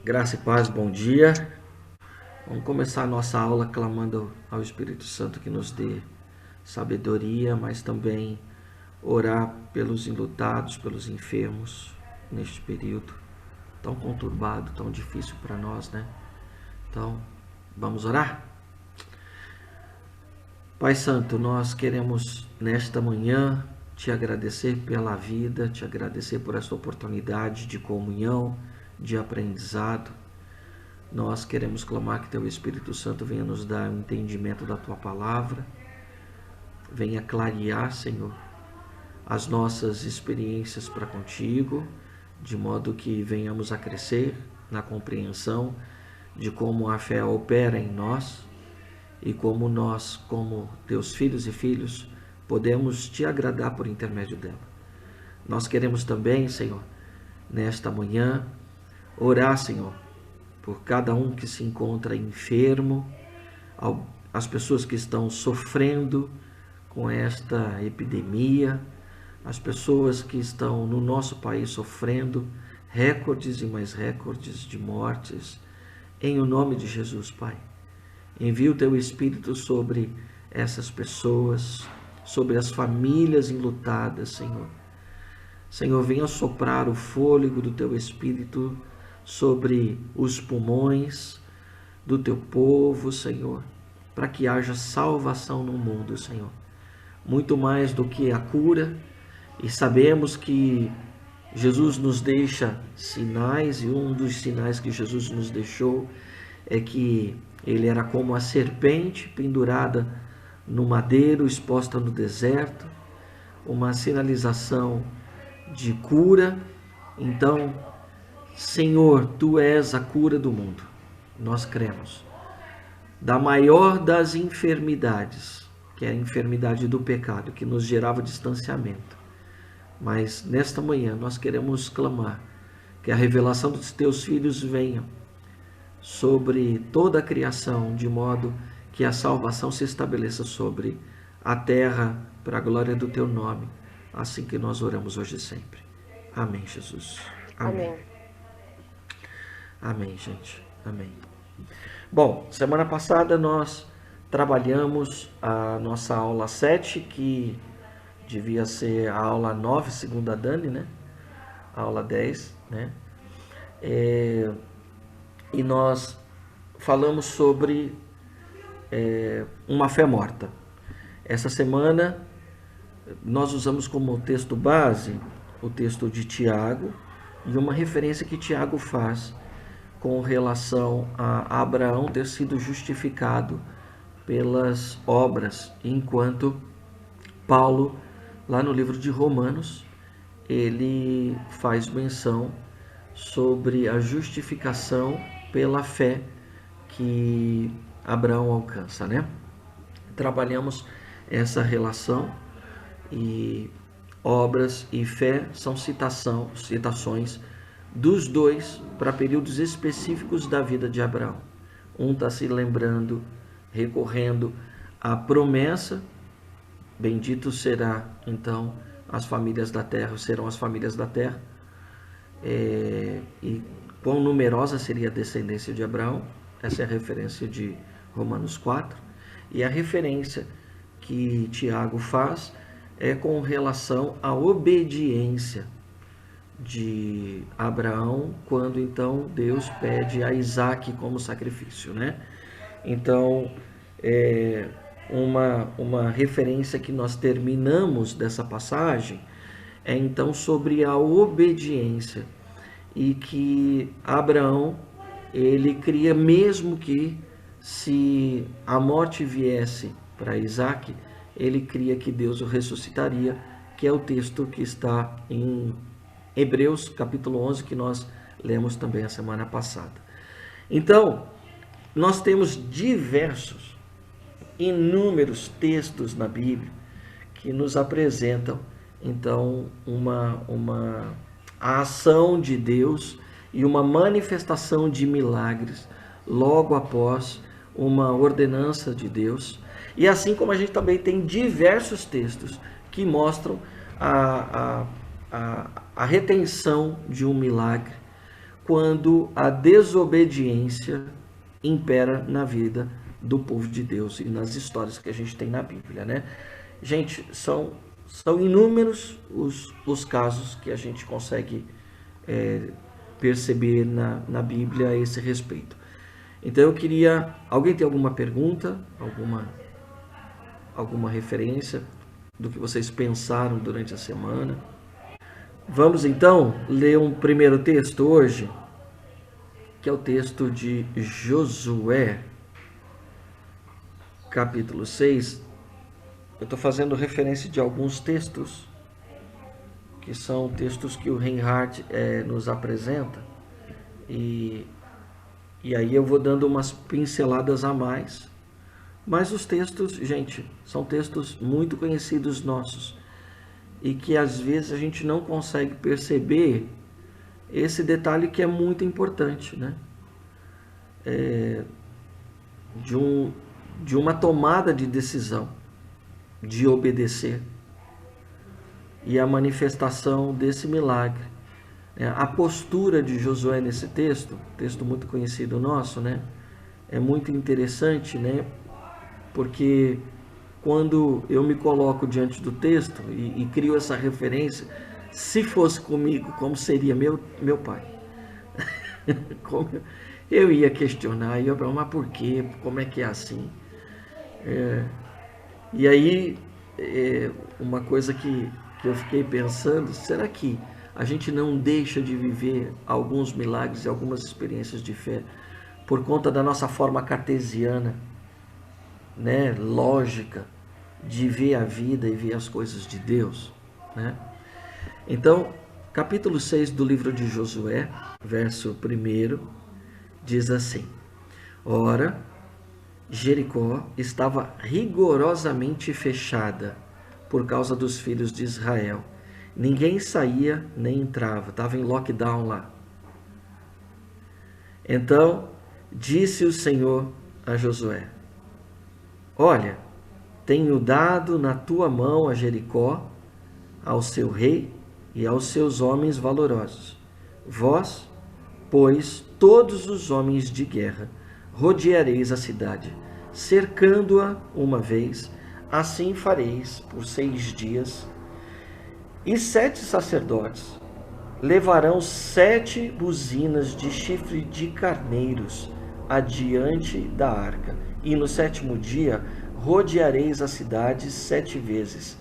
Graça e paz, bom dia. Vamos começar a nossa aula clamando ao Espírito Santo que nos dê sabedoria, mas também orar pelos enlutados, pelos enfermos neste período tão conturbado, tão difícil para nós, né? Então, vamos orar? Pai Santo, nós queremos nesta manhã te agradecer pela vida, te agradecer por esta oportunidade de comunhão, de aprendizado. Nós queremos clamar que Teu Espírito Santo venha nos dar um entendimento da Tua palavra, venha clarear, Senhor, as nossas experiências para contigo, de modo que venhamos a crescer na compreensão de como a fé opera em nós e como nós, como Teus filhos e filhos, podemos Te agradar por intermédio dela. Nós queremos também, Senhor, nesta manhã, orar, Senhor, por cada um que se encontra enfermo, as pessoas que estão sofrendo com esta epidemia, as pessoas que estão no nosso país sofrendo recordes e mais recordes de mortes. Em o nome de Jesus, Pai, envia o Teu Espírito sobre essas pessoas, sobre as famílias enlutadas, Senhor. Senhor, venha soprar o fôlego do Teu Espírito sobre os pulmões do Teu povo, Senhor, para que haja salvação no mundo, Senhor. Muito mais do que a cura, e sabemos que Jesus nos deixa sinais, e um dos sinais que Jesus nos deixou é que Ele era como a serpente pendurada no madeiro, exposta no deserto, uma sinalização de cura. Então, Senhor, Tu és a cura do mundo. Nós cremos. Da maior das enfermidades, que é a enfermidade do pecado, que nos gerava distanciamento. Mas nesta manhã nós queremos clamar que a revelação dos Teus filhos venha sobre toda a criação, de modo que a salvação se estabeleça sobre a terra, para a glória do Teu nome, assim que nós oramos hoje e sempre. Amém, Jesus. Amém. Amém. Amém, gente. Amém. Bom, semana passada nós trabalhamos a nossa aula 7, que devia ser a aula 9, segundo a Dani, né? A aula 10, né? E nós falamos sobre uma fé morta. Essa semana nós usamos como texto base o texto de Tiago e uma referência que Tiago faz com relação a Abraão ter sido justificado pelas obras, enquanto Paulo, lá no livro de Romanos, ele faz menção sobre a justificação pela fé que Abraão alcança, né? Trabalhamos essa relação, e obras e fé são citações dos dois para períodos específicos da vida de Abraão. Um está se lembrando, recorrendo à promessa: bendito será então as famílias da terra, serão as famílias da terra, e quão numerosa seria a descendência de Abraão. Essa é a referência de Romanos 4, e a referência que Tiago faz é com relação à obediência de Abraão, quando então Deus pede a Isaque como sacrifício, né? Então, uma referência que nós terminamos dessa passagem é então sobre a obediência, e que Abraão, ele cria, mesmo que se a morte viesse para Isaque, ele cria que Deus o ressuscitaria, que é o texto que está em Hebreus capítulo 11, que nós lemos também a semana passada. Então, nós temos inúmeros textos na Bíblia que nos apresentam então a ação de Deus e uma manifestação de milagres logo após uma ordenança de Deus. E assim como a gente também tem diversos textos que mostram a retenção de um milagre quando a desobediência impera na vida do povo de Deus e nas histórias que a gente tem na Bíblia, né? Gente, são inúmeros os casos que a gente consegue perceber na Bíblia a esse respeito. Então eu queria... Alguém tem alguma pergunta? Alguma referência do que vocês pensaram durante a semana? Vamos então ler um primeiro texto hoje, que é o texto de Josué, capítulo 6. Eu estou fazendo referência de alguns textos, que são textos que o Reinhard nos apresenta, e aí eu vou dando umas pinceladas a mais. Mas os textos, gente, são textos muito conhecidos nossos, e que às vezes a gente não consegue perceber esse detalhe que é muito importante, né? De uma tomada de decisão, de obedecer, e a manifestação desse milagre. A postura de Josué nesse texto muito conhecido nosso, né? É muito interessante, né? Porque quando eu me coloco diante do texto e crio essa referência, se fosse comigo, como seria meu pai? Como eu ia questionar, ia falar, mas por quê? Como é que é assim? E aí, uma coisa que eu fiquei pensando, será que a gente não deixa de viver alguns milagres e algumas experiências de fé por conta da nossa forma cartesiana, né, lógica, de ver a vida e ver as coisas de Deus, né? Então, capítulo 6 do livro de Josué, verso 1, diz assim: Ora, Jericó estava rigorosamente fechada por causa dos filhos de Israel. Ninguém saía nem entrava, estava em lockdown lá. Então disse o Senhor a Josué: Olha, tenho dado na tua mão a Jericó, ao seu rei e aos seus homens valorosos. Vós, pois, todos os homens de guerra, rodeareis a cidade, cercando-a uma vez, assim fareis por 6 dias. E 7 sacerdotes levarão 7 buzinas de chifre de carneiros adiante da arca. E no 7º dia rodeareis a cidade 7 vezes,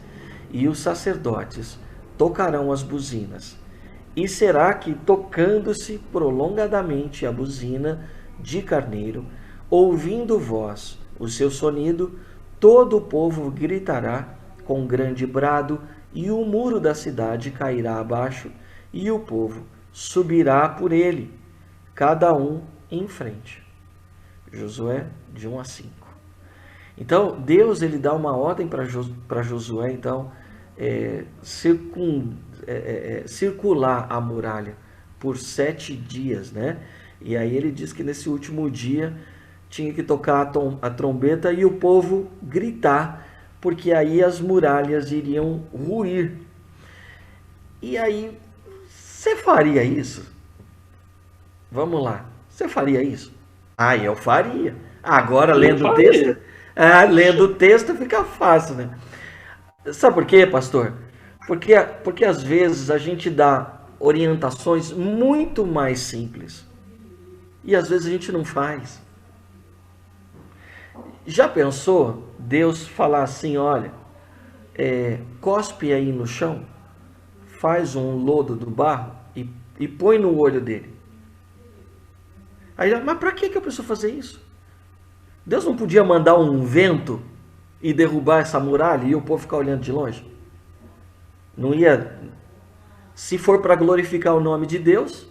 e os sacerdotes tocarão as buzinas. E será que, tocando-se prolongadamente a buzina de carneiro, ouvindo vós o seu sonido, todo o povo gritará com grande brado, e o muro da cidade cairá abaixo, e o povo subirá por ele, cada um em frente. Josué, de 1 a 5. Então, Deus ele dá uma ordem para Josué, então, circular a muralha por 7 dias, né? E aí ele diz que nesse último dia tinha que tocar a trombeta e o povo gritar, porque aí as muralhas iriam ruir. E aí, você faria isso? Vamos lá, você faria isso? Ah, eu faria. Agora, lendo o texto, lendo o texto fica fácil, né? Sabe por quê, pastor? Porque às vezes a gente dá orientações muito mais simples e às vezes a gente não faz. Já pensou Deus falar assim, olha, cospe aí no chão, faz um lodo do barro e põe no olho dele. Aí, mas para que eu preciso fazer isso? Deus não podia mandar um vento e derrubar essa muralha e o povo ficar olhando de longe? Não ia. Se for para glorificar o nome de Deus,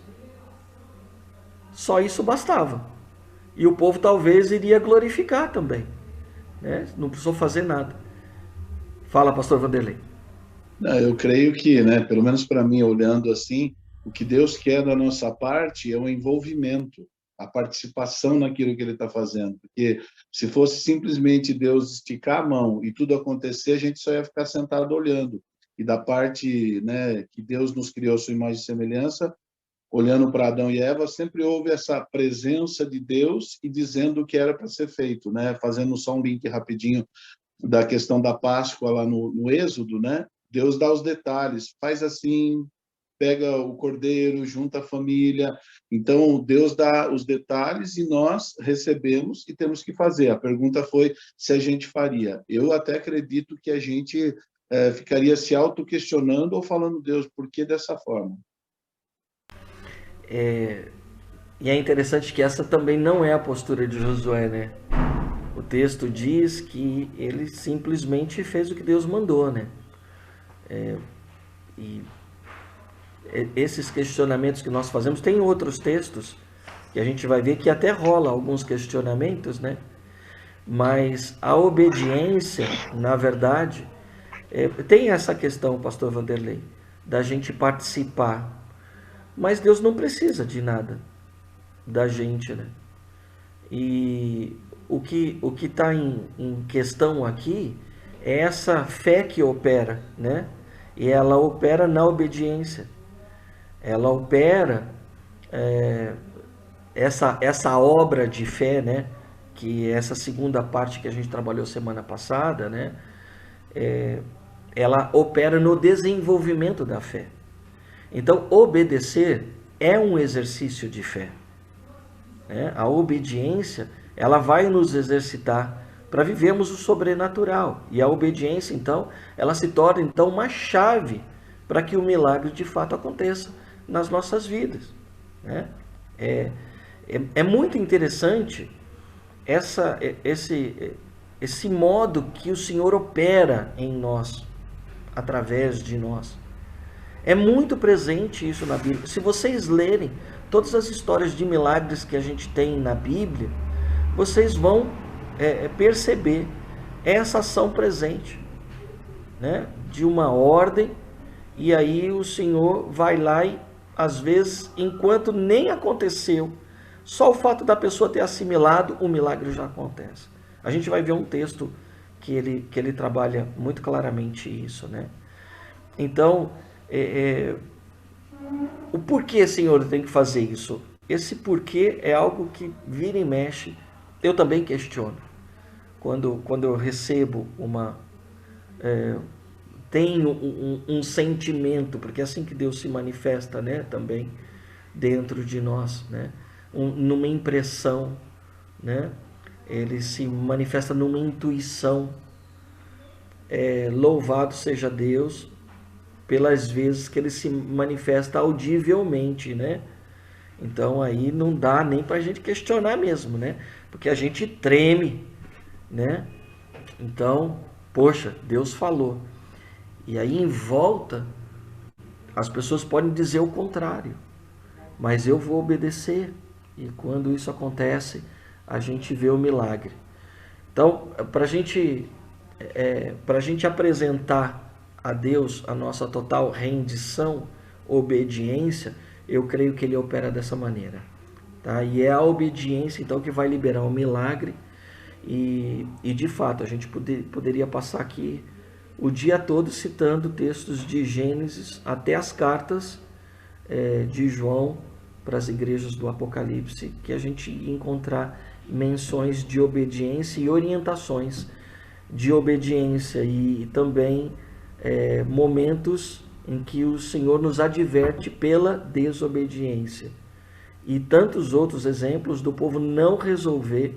só isso bastava. E o povo talvez iria glorificar também, né? Não precisou fazer nada. Fala, pastor Vanderlei. Não, eu creio que, né, pelo menos para mim, olhando assim, o que Deus quer da nossa parte é o envolvimento, a participação naquilo que Ele está fazendo. Porque se fosse simplesmente Deus esticar a mão e tudo acontecer, a gente só ia ficar sentado olhando. E da parte, né, que Deus nos criou a sua imagem e semelhança, olhando para Adão e Eva, sempre houve essa presença de Deus e dizendo o que era para ser feito, né? Fazendo só um link rapidinho da questão da Páscoa lá no Êxodo, né? Deus dá os detalhes, faz assim, pega o cordeiro, junta a família. Então, Deus dá os detalhes e nós recebemos e temos que fazer. A pergunta foi se a gente faria. Eu até acredito que a gente ficaria se auto-questionando ou falando, Deus, por que dessa forma? E é interessante que essa também não é a postura de Josué, né? O texto diz que ele simplesmente fez o que Deus mandou, né? E esses questionamentos que nós fazemos, tem outros textos que a gente vai ver que até rola alguns questionamentos, né? Mas a obediência, na verdade, tem essa questão, pastor Vanderlei, da gente participar. Mas Deus não precisa de nada da gente, né? E o que está em questão aqui é essa fé que opera, né? E ela opera na obediência. Ela opera essa obra de fé, né? Que essa segunda parte que a gente trabalhou semana passada, né? Ela opera no desenvolvimento da fé. Então, obedecer é um exercício de fé. A obediência, ela vai nos exercitar para vivermos o sobrenatural. E a obediência, então, ela se torna então uma chave para que o milagre de fato aconteça nas nossas vidas. É muito interessante esse modo que o Senhor opera em nós, através de nós. É muito presente isso na Bíblia. Se vocês lerem todas as histórias de milagres que a gente tem na Bíblia, vocês vão perceber essa ação presente, né? De uma ordem, e aí o Senhor vai lá e, às vezes, enquanto nem aconteceu, só o fato da pessoa ter assimilado, o milagre já acontece. A gente vai ver um texto que ele trabalha muito claramente isso, né? Então, o porquê, Senhor, tem que fazer isso? Esse porquê é algo que vira e mexe, eu também questiono. Quando eu recebo tenho um sentimento, porque é assim que Deus se manifesta, né, também dentro de nós, né? Numa impressão, né? Ele se manifesta numa intuição. Louvado seja Deus pelas vezes que ele se manifesta audivelmente, né? Então aí não dá nem para a gente questionar mesmo, né? Porque a gente treme, né? Então, poxa, Deus falou. E aí em volta, as pessoas podem dizer o contrário, mas eu vou obedecer. E quando isso acontece, a gente vê o milagre. Então, para a gente apresentar a Deus a nossa total rendição, obediência, eu creio que ele opera dessa maneira, tá? E é a obediência então que vai liberar o milagre. E de fato a gente poderia passar aqui o dia todo citando textos de Gênesis até as cartas de João para as igrejas do Apocalipse, que a gente ia encontrar menções de obediência e orientações de obediência, e também momentos em que o Senhor nos adverte pela desobediência. E tantos outros exemplos do povo não receber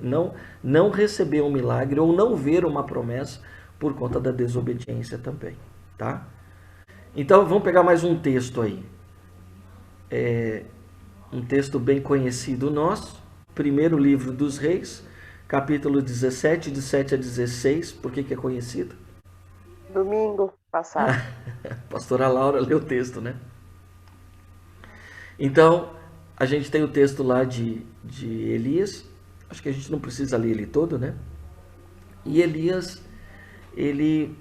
um milagre ou não ver uma promessa por conta da desobediência também, tá? Então vamos pegar mais um texto aí. Um texto bem conhecido nosso, primeiro livro dos Reis, capítulo 17, de 7 a 16. Por que é conhecido? Domingo passado. Pastora Laura leu o texto, né? Então, a gente tem o texto lá de Elias. Acho que a gente não precisa ler ele todo, né? E Elias, ele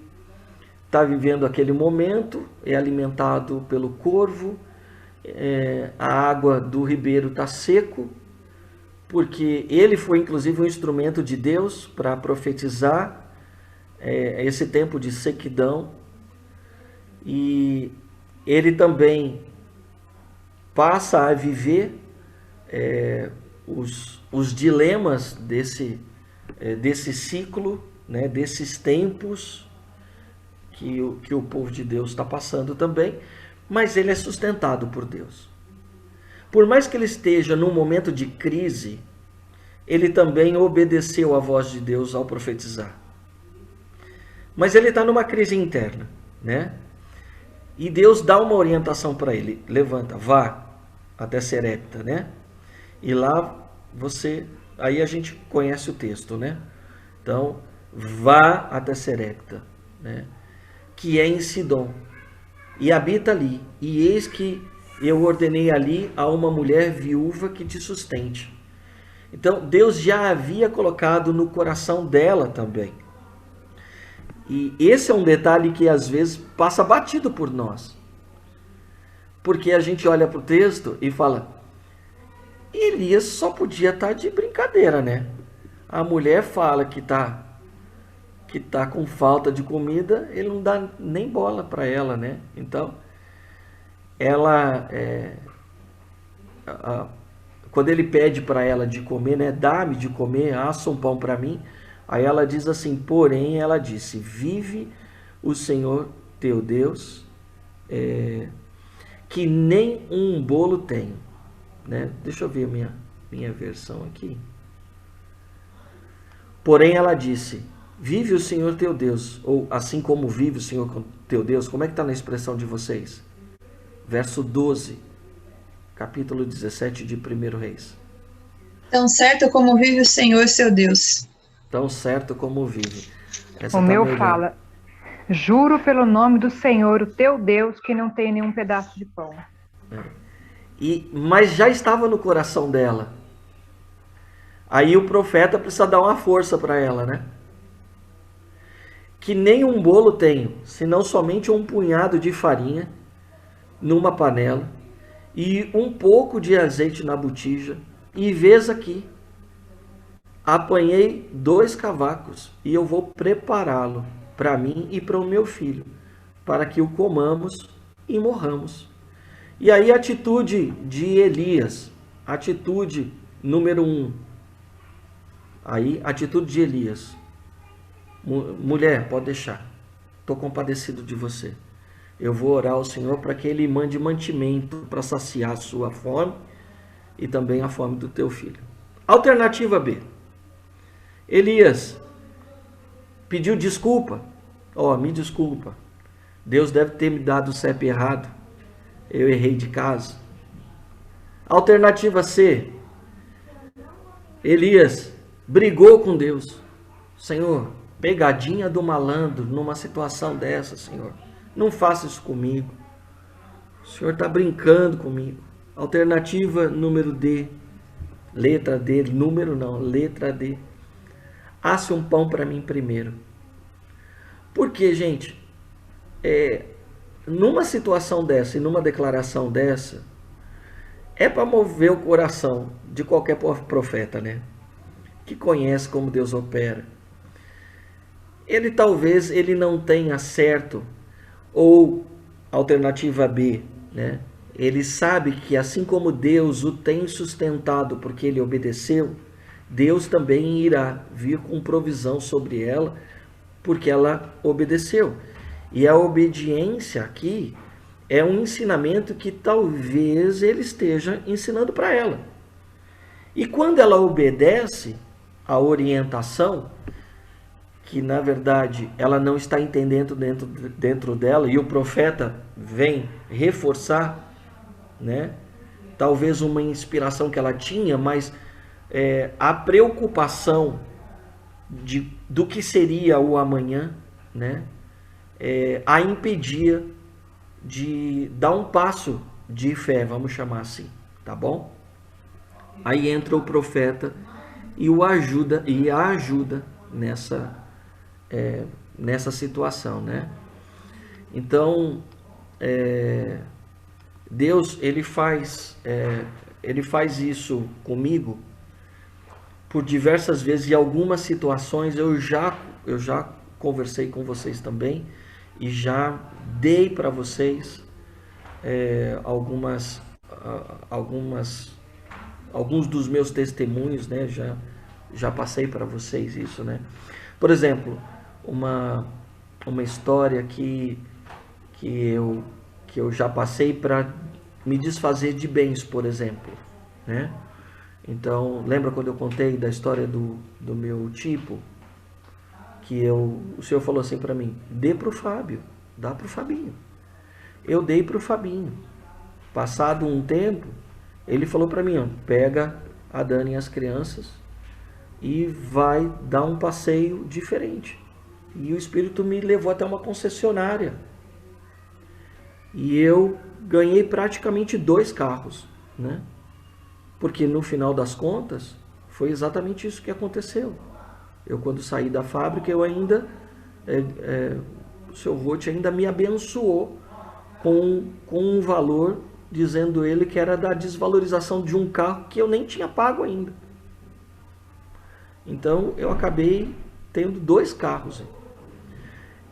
está vivendo aquele momento, é alimentado pelo corvo, a água do ribeiro está seco, porque ele foi inclusive um instrumento de Deus para profetizar esse tempo de sequidão. E ele também passa a viver os dilemas desse ciclo, né, desses tempos que o povo de Deus está passando também, mas ele é sustentado por Deus. Por mais que ele esteja num momento de crise, ele também obedeceu à voz de Deus ao profetizar. Mas ele está numa crise interna, né? E Deus dá uma orientação para ele. Levanta, vá até Serepta, né? E lá aí a gente conhece o texto, né? Então, vá até Serepta, né? Que é em Sidom, e habita ali. E eis que eu ordenei ali a uma mulher viúva que te sustente. Então, Deus já havia colocado no coração dela também. E esse é um detalhe que às vezes passa batido por nós. Porque a gente olha para o texto e fala, Elias só podia estar de brincadeira, né? A mulher fala que tá com falta de comida, ele não dá nem bola para ela, né? Então, ela, quando ele pede para ela de comer, né? Dá-me de comer, assa um pão para mim. Aí ela diz assim, porém, ela disse, vive o Senhor teu Deus, que nem um bolo tenho, né? Deixa eu ver minha versão aqui. Porém, ela disse, vive o Senhor teu Deus, ou assim como vive o Senhor teu Deus. Como é que está na expressão de vocês? Verso 12, capítulo 17 de 1 Reis. Tão certo como vive o Senhor seu Deus. Tão certo como vive. Essa O tá meu melhor. fala, juro pelo nome do Senhor, o teu Deus, que não tem nenhum pedaço de pão. Mas já estava no coração dela. Aí o profeta precisa dar uma força para ela, né? Que nem um bolo tenho, senão somente um punhado de farinha numa panela e um pouco de azeite na botija. E vês aqui, apanhei 2 cavacos e eu vou prepará-lo para mim e para o meu filho, para que o comamos e morramos. E aí a atitude de Elias, atitude número 1. Aí, atitude de Elias. Mulher, pode deixar. Estou compadecido de você. Eu vou orar ao Senhor para que Ele mande mantimento para saciar a sua fome e também a fome do teu filho. Alternativa B. Elias pediu desculpa. Me desculpa. Deus deve ter me dado o CEP errado. Eu errei de casa. Alternativa C. Elias brigou com Deus. Senhor, pegadinha do malandro numa situação dessa, Senhor. Não faça isso comigo. O Senhor está brincando comigo. Alternativa número D. Letra D. Número não. Letra D. Asse um pão para mim primeiro. Porque, gente, numa situação dessa e numa declaração dessa, é para mover o coração de qualquer profeta, né? Que conhece como Deus opera. Talvez ele não tenha certo, ou alternativa B, né? Ele sabe que assim como Deus o tem sustentado porque ele obedeceu, Deus também irá vir com provisão sobre ela porque ela obedeceu. E a obediência aqui é um ensinamento que talvez ele esteja ensinando para ela. E quando ela obedece a orientação, que na verdade ela não está entendendo dentro dela, e o profeta vem reforçar, né? Talvez uma inspiração que ela tinha, mas a preocupação do que seria o amanhã, né? A impedia de dar um passo de fé, vamos chamar assim, tá bom? Aí entra o profeta e a ajuda nessa situação, né? Então, Deus ele faz isso comigo por diversas vezes, e algumas situações eu já conversei com vocês também e já dei para vocês algumas alguns dos meus testemunhos, né? Já passei para vocês isso, né? Por exemplo, uma história que eu já passei para me desfazer de bens, por exemplo, né? Então, lembra quando eu contei da história do meu tipo? Que o Senhor falou assim para mim, dê para o Fábio, dá para o Fabinho. Eu dei para o Fabinho. Passado um tempo, ele falou para mim, ó, pega a Dani e as crianças e vai dar um passeio diferente. E o Espírito me levou até uma concessionária. E eu ganhei praticamente 2 carros, né? Porque no final das contas, foi exatamente isso que aconteceu. Eu, quando saí da fábrica, eu ainda, o seu Roth ainda me abençoou com um valor, dizendo ele que era da desvalorização de um carro que eu nem tinha pago ainda. Então, eu acabei tendo 2 carros.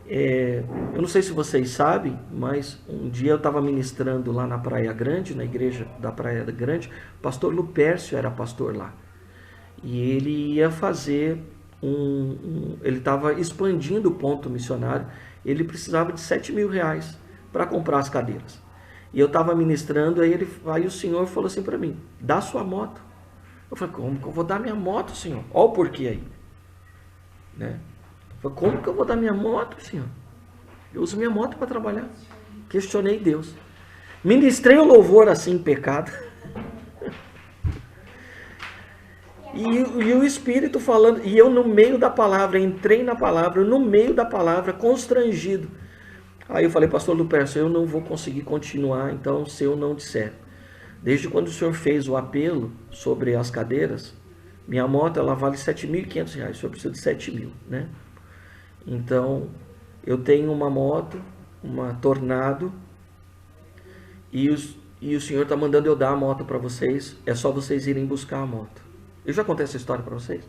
Eu não sei se vocês sabem, mas um dia eu estava ministrando lá na Praia Grande, na igreja da Praia Grande, o pastor Lupércio era pastor lá. E ele ia fazer ele estava expandindo o ponto missionário, ele precisava de R$7.000 para comprar as cadeiras. E eu estava ministrando, aí o senhor falou assim para mim, dá sua moto. Eu falei, como que eu vou dar minha moto, senhor? Olha o porquê aí. Né? Eu falei, como que eu vou dar minha moto, senhor? Eu uso minha moto para trabalhar. Questionei Deus. Ministrei o louvor assim em pecado. E o Espírito falando, e eu no meio da palavra, entrei na palavra, no meio da palavra, constrangido. Aí eu falei, pastor Lupércio, eu não vou conseguir continuar, então, se eu não disser. Desde quando o senhor fez o apelo sobre as cadeiras, minha moto ela vale R$7.500, o senhor precisa de 7.000, né? Então, eu tenho uma moto, uma Tornado, e o senhor está mandando eu dar a moto para vocês, é só vocês irem buscar a moto. Eu já contei essa história para vocês.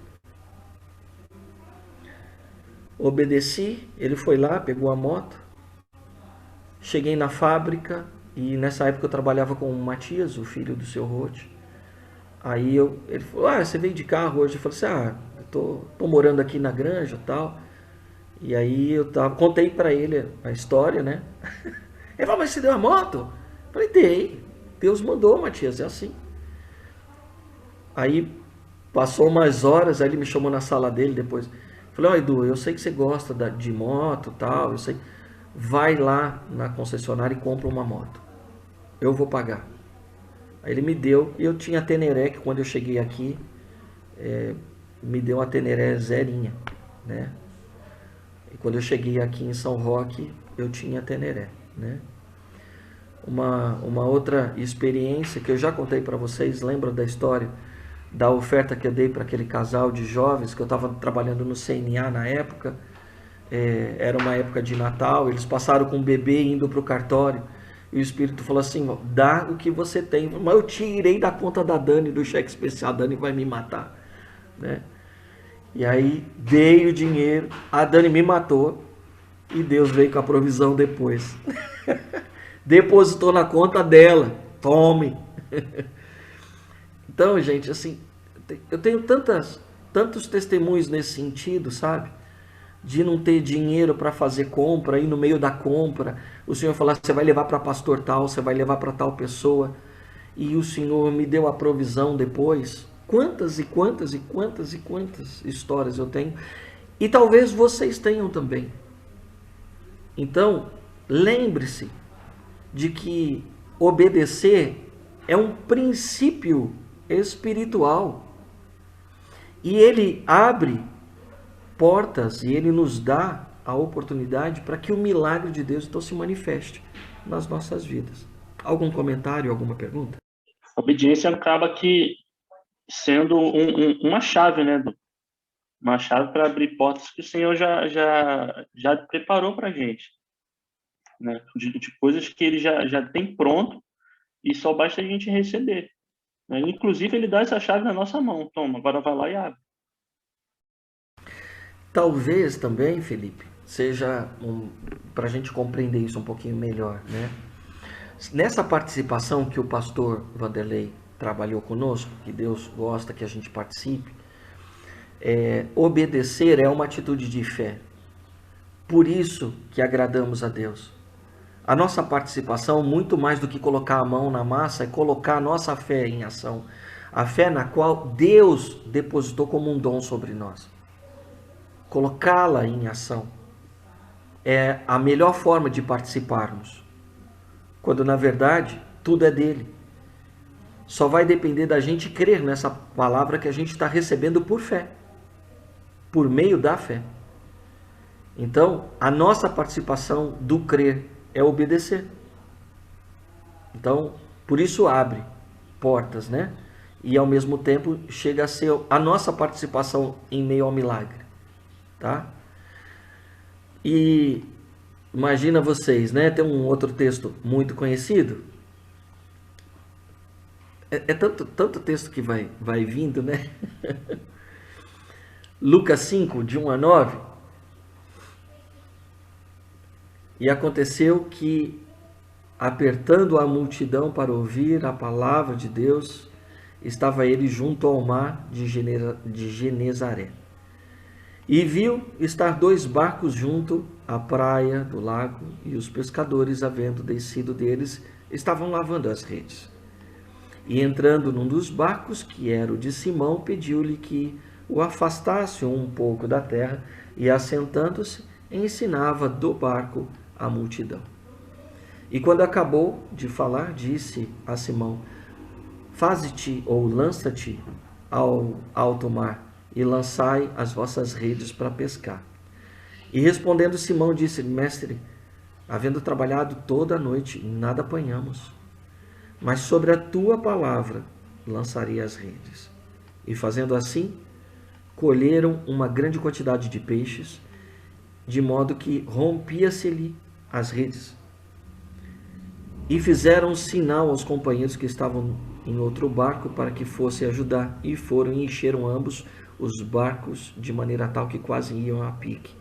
Obedeci, ele foi lá, pegou a moto. Cheguei na fábrica e nessa época eu trabalhava com o Matias, o filho do seu Roth. Aí ele falou, você veio de carro hoje? Eu falei assim, eu tô morando aqui na granja e tal. E aí contei para ele a história, né? Ele falou, mas você deu a moto? Eu falei, dei. Deus mandou, Matias, é assim. Aí passou umas horas, aí ele me chamou na sala dele depois. Falei, Edu, eu sei que você gosta de moto e tal, eu sei. Vai lá na concessionária e compra uma moto. Eu vou pagar. Aí ele me deu, e eu tinha a Teneré, que quando eu cheguei aqui, me deu uma Teneré zerinha, né? E quando eu cheguei aqui em São Roque, eu tinha a Teneré, né? Uma outra experiência que eu já contei para vocês, lembra da história da oferta que eu dei para aquele casal de jovens, que eu estava trabalhando no CNA na época, era uma época de Natal, eles passaram com o bebê indo para o cartório, e o Espírito falou assim, dá o que você tem, mas eu tirei da conta da Dani, do cheque especial, a Dani vai me matar, né? E aí dei o dinheiro, a Dani me matou, e Deus veio com a provisão depois. Depositou na conta dela, tome. Então, gente, assim, eu tenho tantos testemunhos nesse sentido, sabe? De não ter dinheiro para fazer compra, e no meio da compra, o Senhor falar, você vai levar para pastor tal, você vai levar para tal pessoa, e o Senhor me deu a provisão depois. Quantas e quantas e quantas e quantas histórias eu tenho, e talvez vocês tenham também. Então, lembre-se de que obedecer é um princípio espiritual, e ele abre portas e ele nos dá a oportunidade para que o milagre de Deus então se manifeste nas nossas vidas. Algum comentário, alguma pergunta? A obediência acaba aqui sendo uma chave, né? Uma chave para abrir portas que o Senhor já preparou para a gente, né? De coisas que ele já tem pronto e só basta a gente receber. Inclusive, ele dá essa chave na nossa mão. Toma, agora vai lá e abre. Talvez também, Felipe, seja para a gente compreender isso um pouquinho melhor, né? Nessa participação que o pastor Vanderlei trabalhou conosco, que Deus gosta que a gente participe, obedecer é uma atitude de fé. Por isso que agradamos a Deus. A nossa participação, muito mais do que colocar a mão na massa, é colocar a nossa fé em ação. A fé na qual Deus depositou como um dom sobre nós. Colocá-la em ação é a melhor forma de participarmos. Quando na verdade tudo é dele. Só vai depender da gente crer nessa palavra que a gente está recebendo por fé. Por meio da fé. Então, a nossa participação do crer é obedecer. Então, por isso abre portas, né? E ao mesmo tempo chega a ser a nossa participação em meio ao milagre, tá? E imagina vocês, né? Tem um outro texto muito conhecido. É tanto texto que vai vindo, né? Lucas 5, de 1 a 9. E aconteceu que, apertando a multidão para ouvir a palavra de Deus, estava ele junto ao mar de Genezaré. E viu estar 2 barcos junto à praia do lago, e os pescadores, havendo descido deles, estavam lavando as redes. E entrando num dos barcos, que era o de Simão, pediu-lhe que o afastasse um pouco da terra, e assentando-se, ensinava do barco a multidão. E quando acabou de falar, disse a Simão: faze-te ou lança-te ao alto mar, e lançai as vossas redes para pescar. E respondendo Simão, disse: mestre, havendo trabalhado toda a noite, nada apanhamos, mas sobre a tua palavra lançarei as redes. E fazendo assim, colheram uma grande quantidade de peixes, de modo que rompia-se-lhe as redes. E fizeram sinal aos companheiros que estavam em outro barco para que fosse ajudar, e foram e encheram ambos os barcos de maneira tal que quase iam a pique.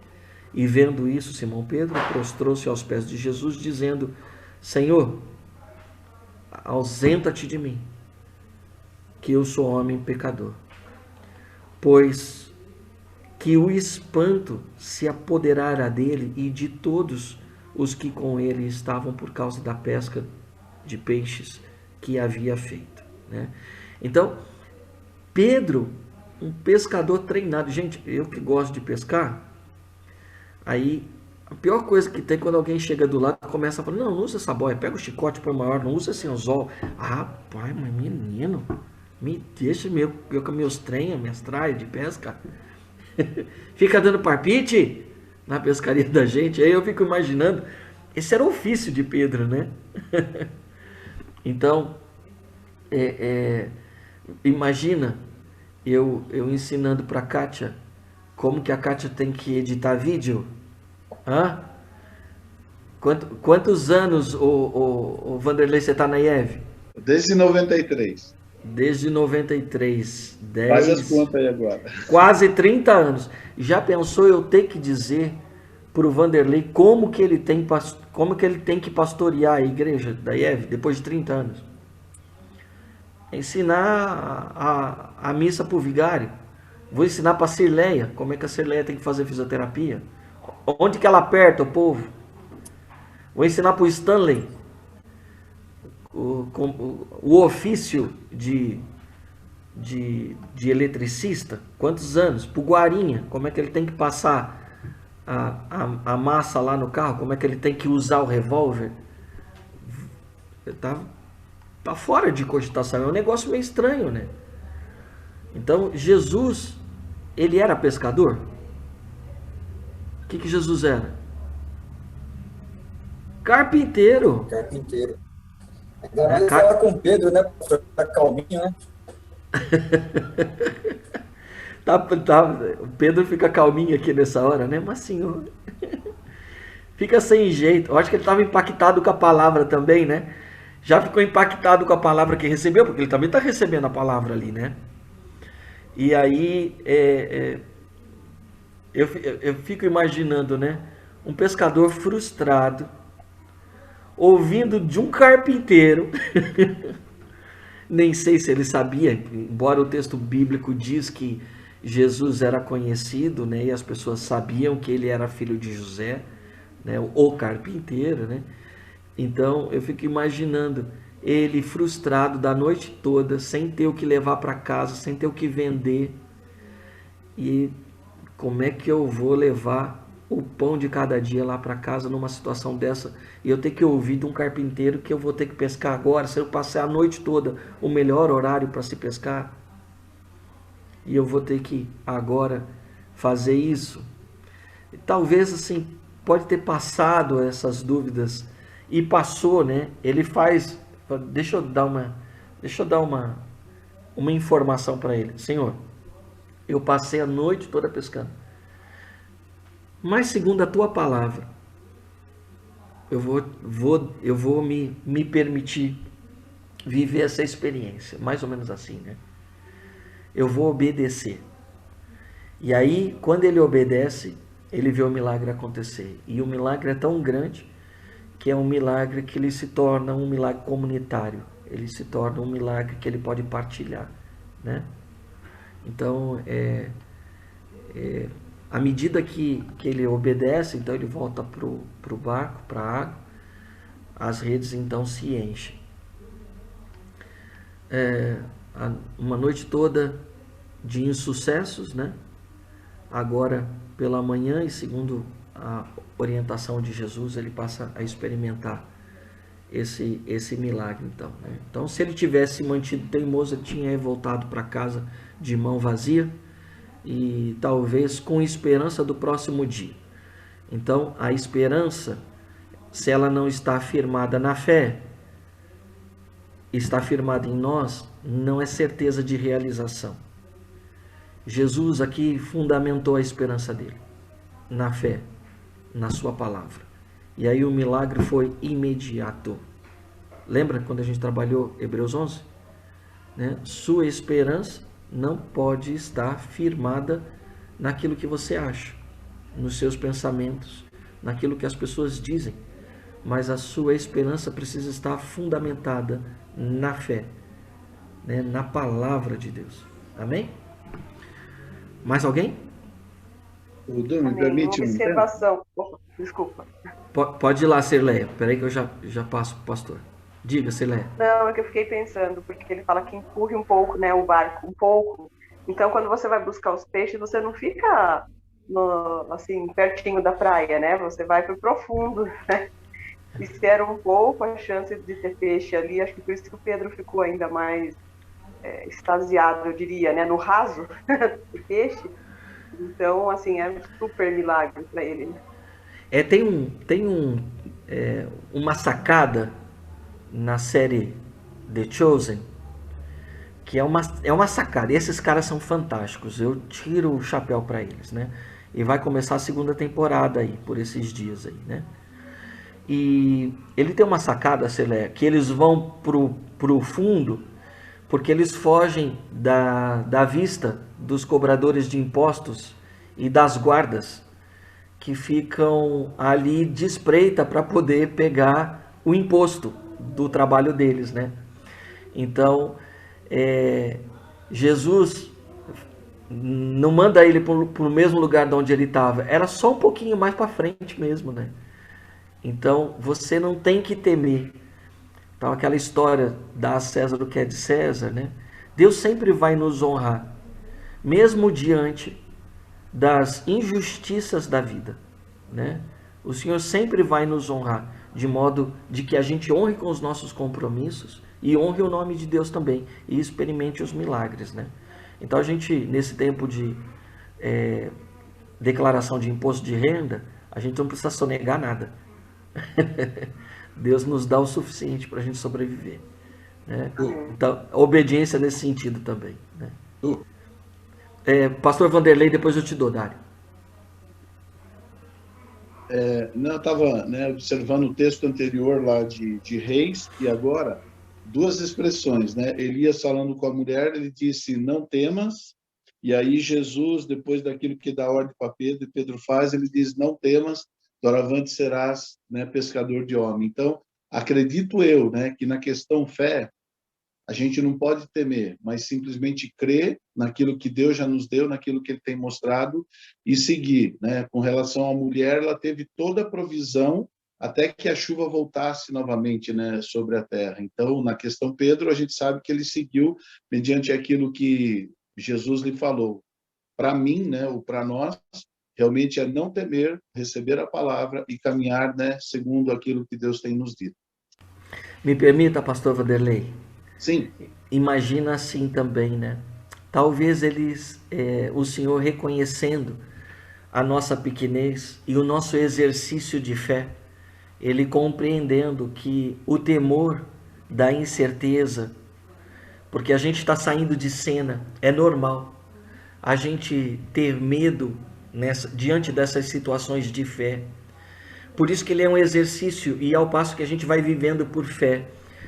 E vendo isso, Simão Pedro prostrou-se aos pés de Jesus, dizendo: Senhor, ausenta-te de mim, que eu sou homem pecador. Pois que o espanto se apoderara dele e de todos os que com ele estavam, por causa da pesca de peixes que havia feito, né? Então, Pedro, um pescador treinado. Gente, eu que gosto de pescar, aí a pior coisa que tem quando alguém chega do lado e começa a falar: não usa essa boia, pega o chicote por maior, não usa esse anzol. Ah, pai, mas menino, me deixa com meus trem, minhas traias de pesca. Fica dando palpite na pescaria da gente. Aí eu fico imaginando, esse era o ofício de Pedro, né? Então, imagina eu ensinando para a Kátia como que a Kátia tem que editar vídeo. Hã? Quantos anos, o Vanderlei, você está na IEV? Desde 93. Desde 93. Faz as contas aí agora. Quase 30 anos. Já pensou eu ter que dizer para o Vanderlei como que ele tem que pastorear a igreja da IEV depois de 30 anos? Ensinar a missa para o vigário. Vou ensinar para a Cirleia como é que a Cirleia tem que fazer fisioterapia. Onde que ela aperta o povo. Vou ensinar para o Stanley o ofício de eletricista. Quantos anos? Para o Guarinha, como é que ele tem que passar a massa lá no carro, como é que ele tem que usar o revólver. Tá fora de cogitação, é um negócio meio estranho, né? Então, Jesus, ele era pescador? O que Jesus era? Carpinteiro. Carpinteiro. Ainda mais falar com Pedro, né? Pra ficar calminho, né? O Pedro fica calminho aqui nessa hora, né? Mas senhor, fica sem jeito. Eu acho que ele estava impactado com a palavra também, né? Já ficou impactado com a palavra que recebeu, porque ele também está recebendo a palavra ali, né? E aí, eu fico imaginando, né? Um pescador frustrado, ouvindo de um carpinteiro. Nem sei se ele sabia, embora o texto bíblico diz que Jesus era conhecido, né, e as pessoas sabiam que ele era filho de José, né, o carpinteiro, né? Então eu fico imaginando ele frustrado da noite toda, sem ter o que levar para casa, sem ter o que vender. E como é que eu vou levar o pão de cada dia lá para casa numa situação dessa? E eu ter que ouvir de um carpinteiro que eu vou ter que pescar agora, se eu passar a noite toda, o melhor horário para se pescar. E eu vou ter que agora fazer isso. Talvez assim, pode ter passado essas dúvidas e passou, né? Ele faz, deixa eu dar uma informação para ele. Senhor, eu passei a noite toda pescando. Mas segundo a tua palavra, eu vou me permitir viver essa experiência, mais ou menos assim, né? Eu vou obedecer. E aí, quando ele obedece, ele vê o milagre acontecer. E o milagre é tão grande que é um milagre que ele se torna um milagre comunitário. Ele se torna um milagre que ele pode partilhar, né? Então, à medida que ele obedece, então ele volta para o barco, para a água, as redes então se enchem. Uma noite toda de insucessos, né? Agora pela manhã, e segundo a orientação de Jesus, ele passa a experimentar esse milagre, então, né? Então, se ele tivesse mantido teimoso, ele tinha voltado para casa de mão vazia e talvez com esperança do próximo dia. Então, a esperança, se ela não está firmada na fé, está firmada em nós, não é certeza de realização. Jesus aqui fundamentou a esperança dele na fé, na sua palavra. E aí o milagre foi imediato. Lembra quando a gente trabalhou Hebreus 11? Né? Sua esperança não pode estar firmada naquilo que você acha, nos seus pensamentos, naquilo que as pessoas dizem. Mas a sua esperança precisa estar fundamentada na fé, né? Na palavra de Deus. Amém? Mais alguém? O Dom, me permite uma observação. Desculpa. Pode ir lá, Cirleia. Peraí que eu já passo para o pastor. Diga, Cirleia. Não, é que eu fiquei pensando, porque ele fala que empurre um pouco, né, o barco, um pouco. Então, quando você vai buscar os peixes, você não fica assim, pertinho da praia, né? Você vai para o profundo, né? E se era um pouco a chance de ter peixe ali, acho que por isso que o Pedro ficou ainda mais extasiado, eu diria, né? No raso do peixe. Então, assim, é um super milagre para ele. Tem uma sacada na série The Chosen, que é uma sacada. E esses caras são fantásticos. Eu tiro o chapéu para eles, né? E vai começar a segunda temporada aí, por esses dias aí, né? E ele tem uma sacada, Celé, que eles vão pro fundo, porque eles fogem da vista dos cobradores de impostos e das guardas que ficam ali de espreita para poder pegar o imposto do trabalho deles, né? Então, Jesus não manda ele para o mesmo lugar de onde ele estava, era só um pouquinho mais para frente mesmo, né? Então, você não tem que temer. Então, aquela história, dá a César o que é de César, né? Deus sempre vai nos honrar, mesmo diante das injustiças da vida, né? O Senhor sempre vai nos honrar, de modo de que a gente honre com os nossos compromissos e honre o nome de Deus também, e experimente os milagres, né? Então, a gente, nesse tempo de declaração de imposto de renda, a gente não precisa sonegar nada. Deus nos dá o suficiente para a gente sobreviver, né? Então, a obediência nesse sentido também, né? Pastor Vanderlei, depois eu te dou, Dário. Não, eu estava, né, observando o texto anterior lá de Reis, e agora duas expressões, né? Elias falando com a mulher, ele disse, não temas, e aí Jesus, depois daquilo que dá ordem para Pedro, e Pedro faz, ele diz, não temas, doravante serás, né, pescador de homem. Então, acredito eu, né, que na questão fé, a gente não pode temer, mas simplesmente crer naquilo que Deus já nos deu, naquilo que Ele tem mostrado e seguir, né? Com relação à mulher, ela teve toda a provisão até que a chuva voltasse novamente, né, sobre a terra. Então, na questão Pedro, a gente sabe que ele seguiu mediante aquilo que Jesus lhe falou. Para mim, né, ou para nós, realmente é não temer, receber a palavra e caminhar, né, segundo aquilo que Deus tem nos dito. Me permita, pastor Vanderlei. Sim. Imagina assim também, né? Talvez o Senhor reconhecendo a nossa pequenez e o nosso exercício de fé, Ele compreendendo que o temor da incerteza, porque a gente está saindo de cena, é normal a gente ter medo diante dessas situações de fé. Por isso que ele é um exercício, e ao passo que a gente vai vivendo por fé,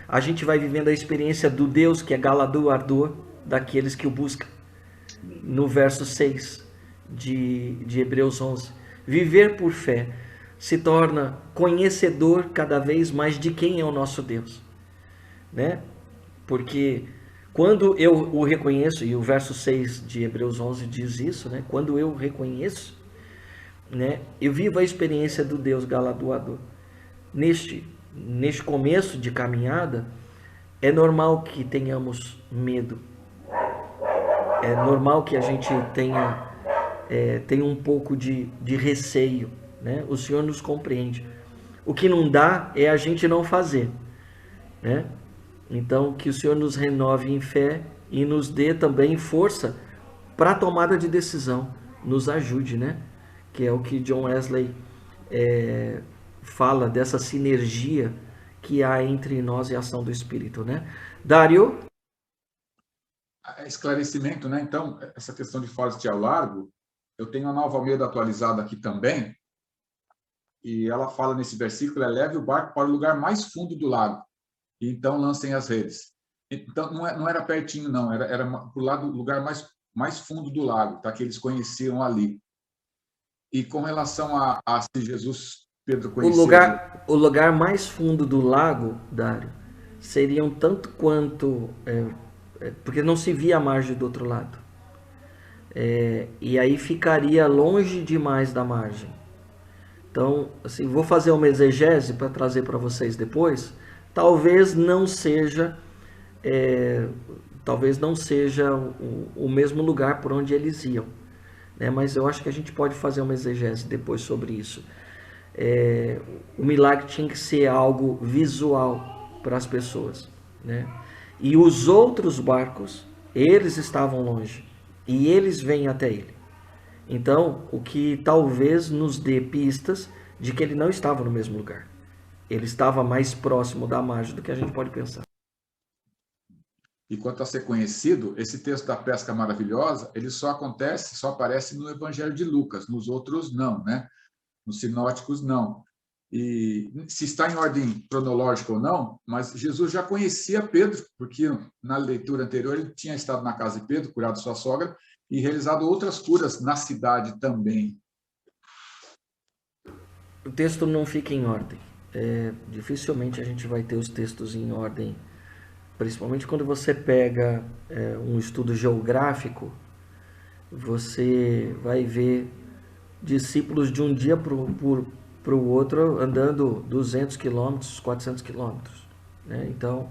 a gente vai vivendo a experiência do Deus que é galardoador daqueles que o buscam. No verso 6 de Hebreus 11. Viver por fé se torna conhecedor cada vez mais de quem é o nosso Deus, né? Porque quando eu o reconheço, e o verso 6 de Hebreus 11 diz isso, né? Quando eu reconheço, né, eu vivo a experiência do Deus galardoador. Neste começo de caminhada, é normal que tenhamos medo. É normal que a gente tenha um pouco de receio, né? O Senhor nos compreende. O que não dá é a gente não fazer, né? Então, que o Senhor nos renove em fé e nos dê também força para a tomada de decisão. Nos ajude, né? Que é o que John Wesley fala dessa sinergia que há entre nós e a ação do Espírito, né? Dário? Esclarecimento, né? Então, essa questão de Forte ao Largo, eu tenho a Nova Almeida atualizada aqui também, e ela fala nesse versículo, leve o barco para o lugar mais fundo do lago, e então lancem as redes. Então, não era pertinho, não, era para o lugar mais fundo do lago, tá? Que eles conheciam ali. E com relação a se Jesus, Pedro conhecia... O lugar mais fundo do lago, Dário, seriam tanto quanto... porque não se via a margem do outro lado. E aí ficaria longe demais da margem. Então, assim, vou fazer uma exegese para trazer para vocês depois. Talvez não seja o mesmo lugar por onde eles iam, né? Mas eu acho que a gente pode fazer uma exegese depois sobre isso. O milagre tinha que ser algo visual para as pessoas, né? E os outros barcos, eles estavam longe e eles vêm até ele. Então, o que talvez nos dê pistas de que ele não estava no mesmo lugar. Ele estava mais próximo da margem do que a gente pode pensar. E quanto a ser conhecido, esse texto da pesca maravilhosa, ele só aparece no Evangelho de Lucas, nos outros não, né? Nos sinóticos não. E se está em ordem cronológica ou não, mas Jesus já conhecia Pedro, porque na leitura anterior ele tinha estado na casa de Pedro, curado sua sogra, e realizado outras curas na cidade também. O texto não fica em ordem. Dificilmente a gente vai ter os textos em ordem, principalmente quando você pega um estudo geográfico, você vai ver discípulos de um dia para o outro andando 200 quilômetros, 400 quilômetros, né? Então,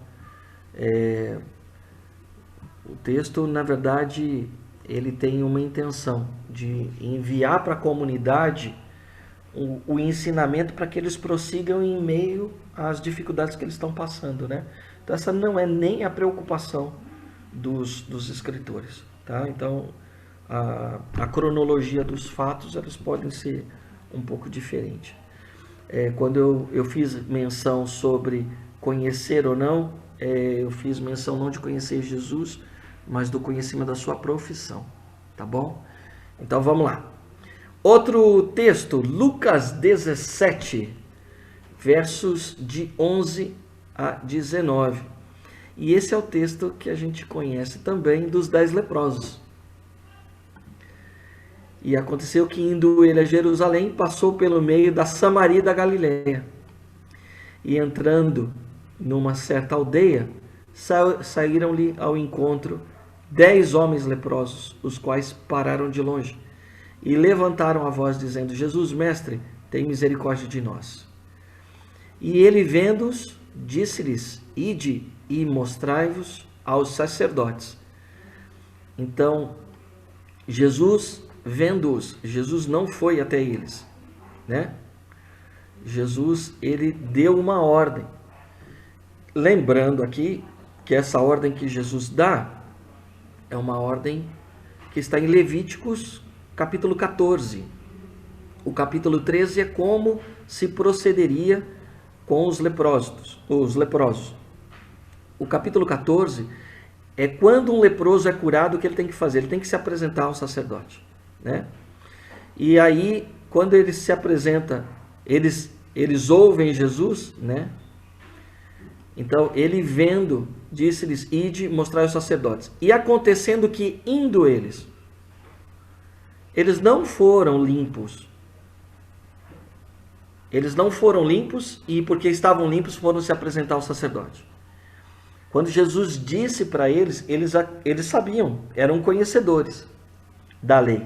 o texto, na verdade, ele tem uma intenção de enviar para a comunidade o ensinamento para que eles prossigam em meio às dificuldades que eles estão passando, né? Então, essa não é nem a preocupação dos escritores, tá? Então, a cronologia dos fatos, elas podem ser um pouco diferentes. Quando eu fiz menção sobre conhecer ou não, eu fiz menção não de conhecer Jesus, mas do conhecimento da sua profissão, tá bom? Então vamos lá. Outro texto, Lucas 17, versos de 11 a 19. E esse é o texto que a gente conhece também dos 10 leprosos. E aconteceu que, indo ele a Jerusalém, passou pelo meio da Samaria e da Galileia. E entrando numa certa aldeia, saíram-lhe ao encontro 10 homens leprosos, os quais pararam de longe e levantaram a voz dizendo: Jesus, mestre, tem misericórdia de nós. E ele, vendo-os, disse-lhes: ide e mostrai-vos aos sacerdotes. Então, Jesus, vendo-os, Jesus não foi até eles, né? Jesus, ele deu uma ordem. Lembrando aqui que essa ordem que Jesus dá é uma ordem que está em Levíticos, capítulo 14. O capítulo 13 é como se procederia com os leprosos. O capítulo 14 é quando um leproso é curado, o que ele tem que fazer? Ele tem que se apresentar ao sacerdote, né? E aí, quando ele se apresenta, eles ouvem Jesus, né? Então, ele vendo, disse-lhes: ide mostrar aos sacerdotes. E acontecendo que, indo eles não foram limpos. Eles não foram limpos e, porque estavam limpos, foram se apresentar ao sacerdote. Quando Jesus disse para eles, eles sabiam, eram conhecedores da lei.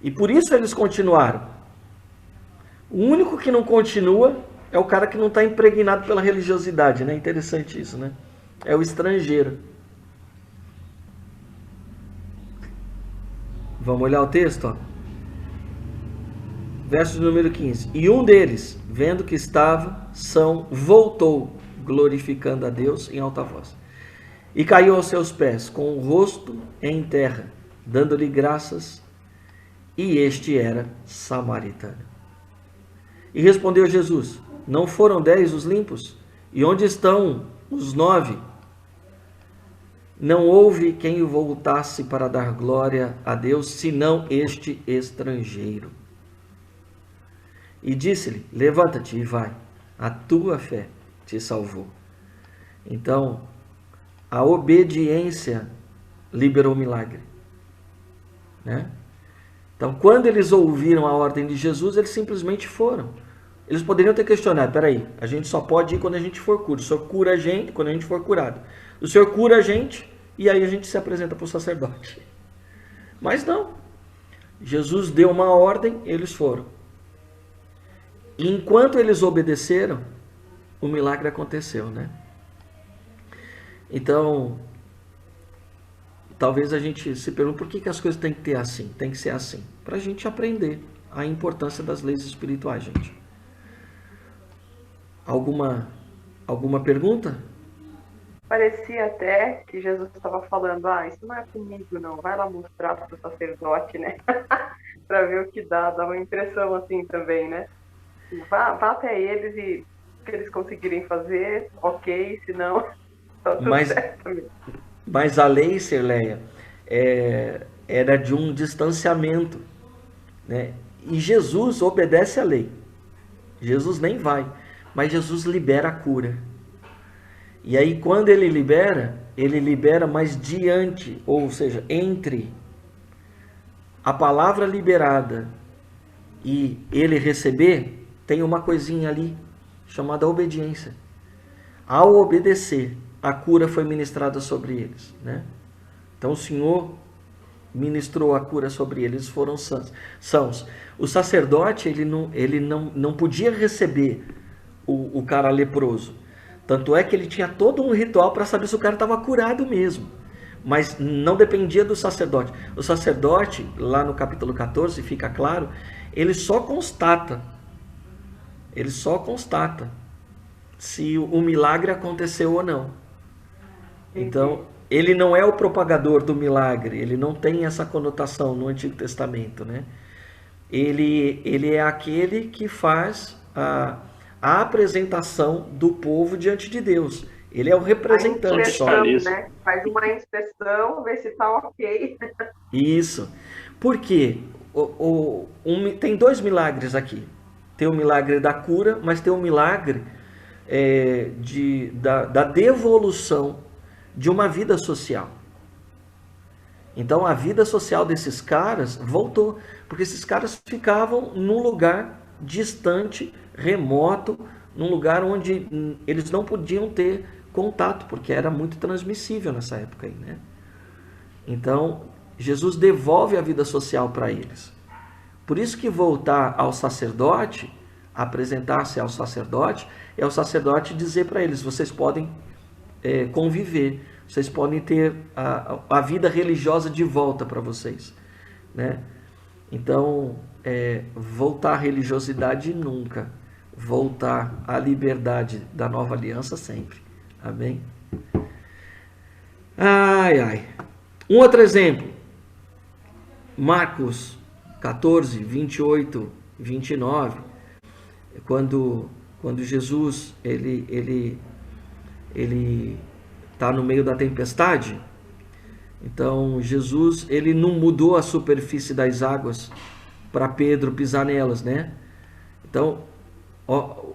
E por isso eles continuaram. O único que não continua é o cara que não está impregnado pela religiosidade, né? Interessante isso, né? É o estrangeiro. Vamos olhar o texto, ó. Verso número 15. E um deles, vendo que estava são, voltou, glorificando a Deus em alta voz. E caiu aos seus pés, com o rosto em terra, dando-lhe graças, e este era samaritano. E respondeu Jesus: não foram 10 os limpos? E onde estão os 9? Não houve quem voltasse para dar glória a Deus, senão este estrangeiro. E disse-lhe: levanta-te e vai, a tua fé te salvou. Então, a obediência liberou o milagre, né? Então, quando eles ouviram a ordem de Jesus, eles simplesmente foram. Eles poderiam ter questionado: peraí, a gente só pode ir quando a gente for curado. O Senhor cura a gente quando a gente for curado. O Senhor cura a gente e aí a gente se apresenta para o sacerdote. Mas não. Jesus deu uma ordem, eles foram. E enquanto eles obedeceram, o milagre aconteceu, né? Então, talvez a gente se pergunte por que as coisas têm que ter assim, tem que ser assim. Para a gente aprender a importância das leis espirituais, gente. Alguma pergunta? Parecia até que Jesus estava falando: isso não é comigo não, vai lá mostrar para o sacerdote, né? Para ver o que dá uma impressão assim também, né? Vá até eles e o que eles conseguirem fazer, ok, senão tá tudo certo mesmo. Mas a lei, Cirleia, era de um distanciamento, né? E Jesus obedece à lei. Jesus nem vai, mas Jesus libera a cura. E aí quando ele libera, mas diante, ou seja, entre a palavra liberada e ele receber, tem uma coisinha ali chamada obediência. Ao obedecer, a cura foi ministrada sobre eles, né? Então o Senhor ministrou a cura sobre eles, foram sãos. O sacerdote, ele não podia receber o cara leproso. Tanto é que ele tinha todo um ritual para saber se o cara estava curado mesmo. Mas não dependia do sacerdote. O sacerdote, lá no capítulo 14, fica claro, ele só constata se o milagre aconteceu ou não. Então, ele não é o propagador do milagre, ele não tem essa conotação no Antigo Testamento, né? Ele é aquele que faz a apresentação do povo diante de Deus. Ele é o representante só. Né? Faz uma inspeção, vê se está ok. Isso. Por quê? Tem 2 milagres aqui. Tem o milagre da cura, mas tem o milagre da devolução de uma vida social. Então a vida social desses caras voltou, porque esses caras ficavam num lugar distante, remoto, num lugar onde eles não podiam ter contato, porque era muito transmissível nessa época aí, né? Então, Jesus devolve a vida social para eles. Por isso que voltar ao sacerdote, apresentar-se ao sacerdote, é o sacerdote dizer para eles, vocês podem conviver, vocês podem ter a vida religiosa de volta para vocês, né? Então, voltar à religiosidade nunca, voltar à liberdade da nova aliança sempre. Amém? Ai, ai. Um outro exemplo, Marcos 14, 28, 29, quando Jesus ele está no meio da tempestade. Então Jesus ele não mudou a superfície das águas para Pedro pisar nelas, né? Então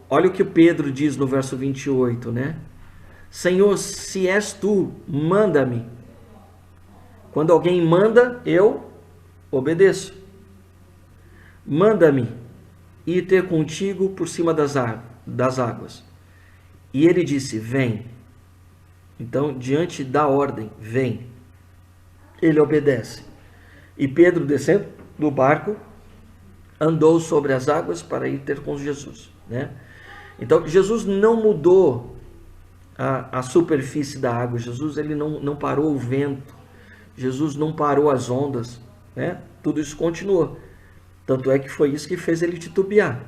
olha o que Pedro diz no verso 28, né? Senhor, se és tu, manda-me. Quando alguém manda, eu obedeço. Manda-me ir ter contigo por cima das águas. E ele disse, vem. Então, diante da ordem, vem. Ele obedece. E Pedro, descendo do barco, andou sobre as águas para ir ter com Jesus, né? Então, Jesus não mudou a superfície da água. Jesus ele não parou o vento. Jesus não parou as ondas, né? Tudo isso continuou. Tanto é que foi isso que fez ele titubear.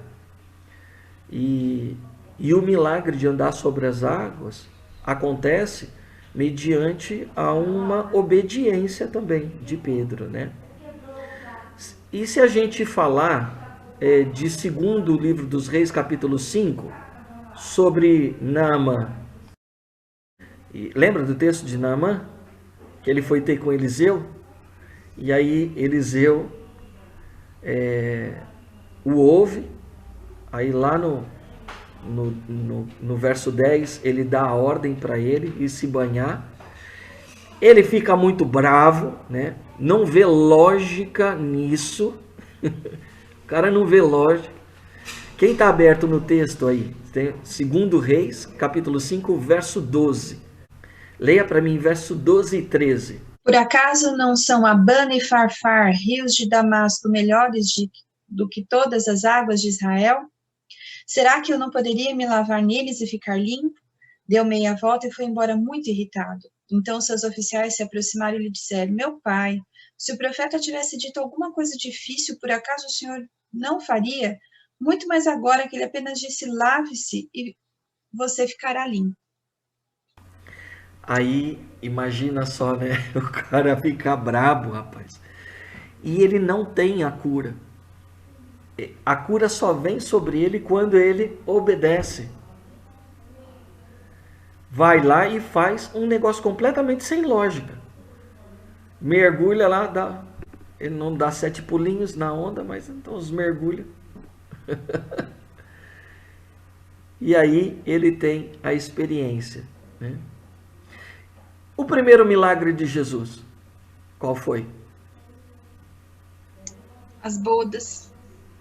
E o milagre de andar sobre as águas acontece mediante a uma obediência também de Pedro, né? E se a gente falar de 2º livro dos Reis, capítulo 5, sobre Naamã. Lembra do texto de Naamã? Que ele foi ter com Eliseu, e aí Eliseu o ouve, aí lá no verso 10 ele dá a ordem para ele ir se banhar. Ele fica muito bravo, né? Não vê lógica nisso. O cara não vê lógica. Quem está aberto no texto aí? Tem 2º Reis, capítulo 5, verso 12. Leia para mim verso 12 e 13. Por acaso não são Abana e Farfar, rios de Damasco, melhores do que todas as águas de Israel? Será que eu não poderia me lavar neles e ficar limpo? Deu meia volta e foi embora muito irritado. Então seus oficiais se aproximaram e lhe disseram, meu pai, se o profeta tivesse dito alguma coisa difícil, por acaso o senhor não faria? Muito mais agora que ele apenas disse, lave-se e você ficará limpo. Aí, imagina só, né? O cara fica brabo, rapaz. E ele não tem a cura. A cura só vem sobre ele quando ele obedece. Vai lá e faz um negócio completamente sem lógica. Mergulha lá, ele não dá 7 pulinhos na onda, mas então os mergulha. E aí ele tem a experiência, né? O primeiro milagre de Jesus, qual foi? As bodas.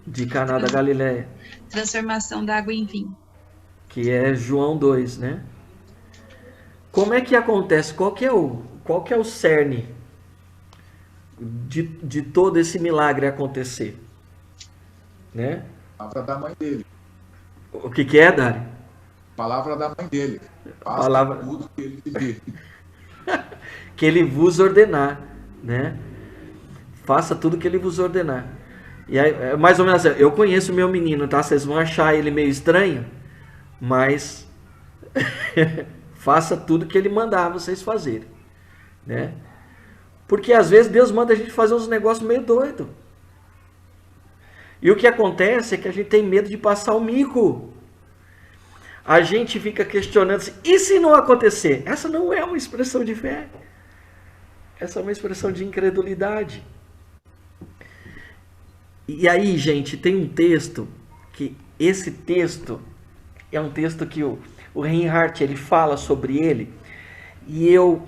De Caná da Galileia. Transformação da água em vinho. Que é João 2, né? Como é que acontece? Qual que é o cerne de todo esse milagre acontecer? Né? Palavra da mãe dele. O que é, Dari? Palavra da mãe dele. Palavra tudo que ele pedir. Que ele vos ordenar, né? Faça tudo que ele vos ordenar. E aí, mais ou menos assim, eu conheço o meu menino, tá? Vocês vão achar ele meio estranho, mas faça tudo que ele mandar vocês fazerem, né? Porque às vezes Deus manda a gente fazer uns negócios meio doido. E o que acontece é que a gente tem medo de passar o mico. A gente fica questionando assim, e se não acontecer? Essa não é uma expressão de fé. Essa é uma expressão de incredulidade. E aí, gente, tem um texto, que esse texto é um texto que o Reinhardt, ele fala sobre ele, e eu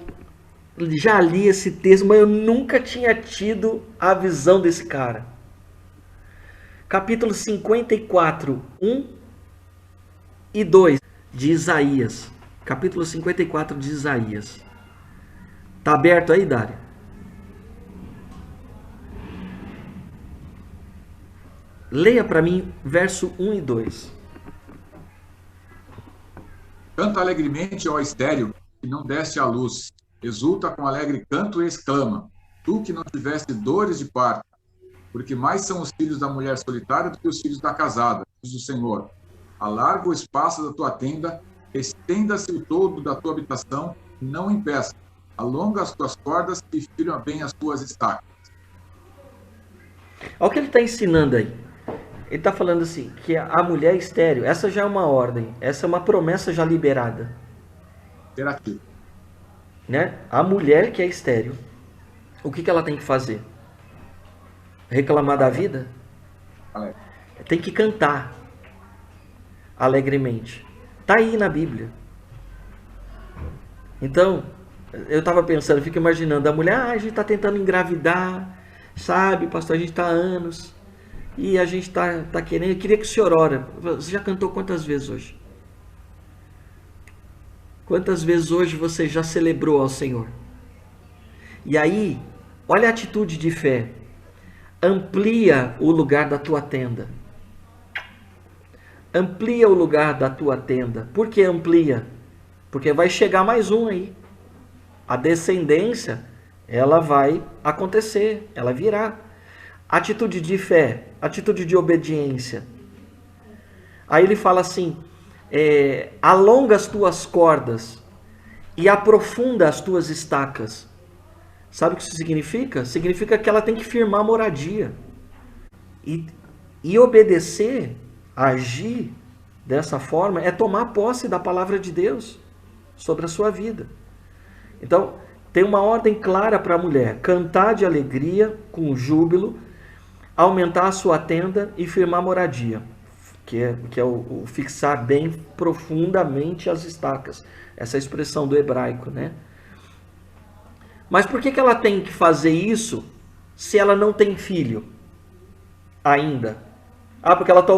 já li esse texto, mas eu nunca tinha tido a visão desse cara. Capítulo 54, 1 e 2 de Isaías. Capítulo 54 de Isaías. Tá aberto aí, Dário? Leia para mim verso 1 e 2. Canta alegremente, ó estéril, que não deste à luz. Exulta com alegre canto e exclama: tu que não tiveste dores de parto, porque mais são os filhos da mulher solitária do que os filhos da casada, diz o Senhor. Alarga o espaço da tua tenda, estenda-se o todo da tua habitação, não impeça. Alonga as tuas cordas e firma bem as tuas estacas. Olha o que ele está ensinando aí. Ele está falando assim, que a mulher estéril, essa já é uma ordem, essa é uma promessa já liberada. Interativo. Né? A mulher que é estéril, o que ela tem que fazer? Reclamar da vida? Tem que cantar alegremente. Está aí na Bíblia. Então, eu estava pensando, eu fico imaginando, a mulher, a gente está tentando engravidar, sabe, pastor, a gente está há anos, e a gente está querendo, eu queria que o senhor ora. Você já cantou quantas vezes hoje? Quantas vezes hoje você já celebrou ao Senhor? E aí, olha a atitude de fé. Amplia o lugar da tua tenda. Amplia o lugar da tua tenda. Por que amplia? Porque vai chegar mais um aí. A descendência, ela vai acontecer, ela virá. Atitude de fé, atitude de obediência. Aí ele fala assim, alonga as tuas cordas e aprofunda as tuas estacas. Sabe o que isso significa? Significa que ela tem que firmar moradia. E obedecer, agir dessa forma, é tomar posse da palavra de Deus sobre a sua vida. Então, tem uma ordem clara para a mulher: cantar de alegria, com júbilo, aumentar a sua tenda e firmar moradia, que é o fixar bem profundamente as estacas. Essa expressão do hebraico, né? Mas por que ela tem que fazer isso se ela não tem filho ainda? Porque ela está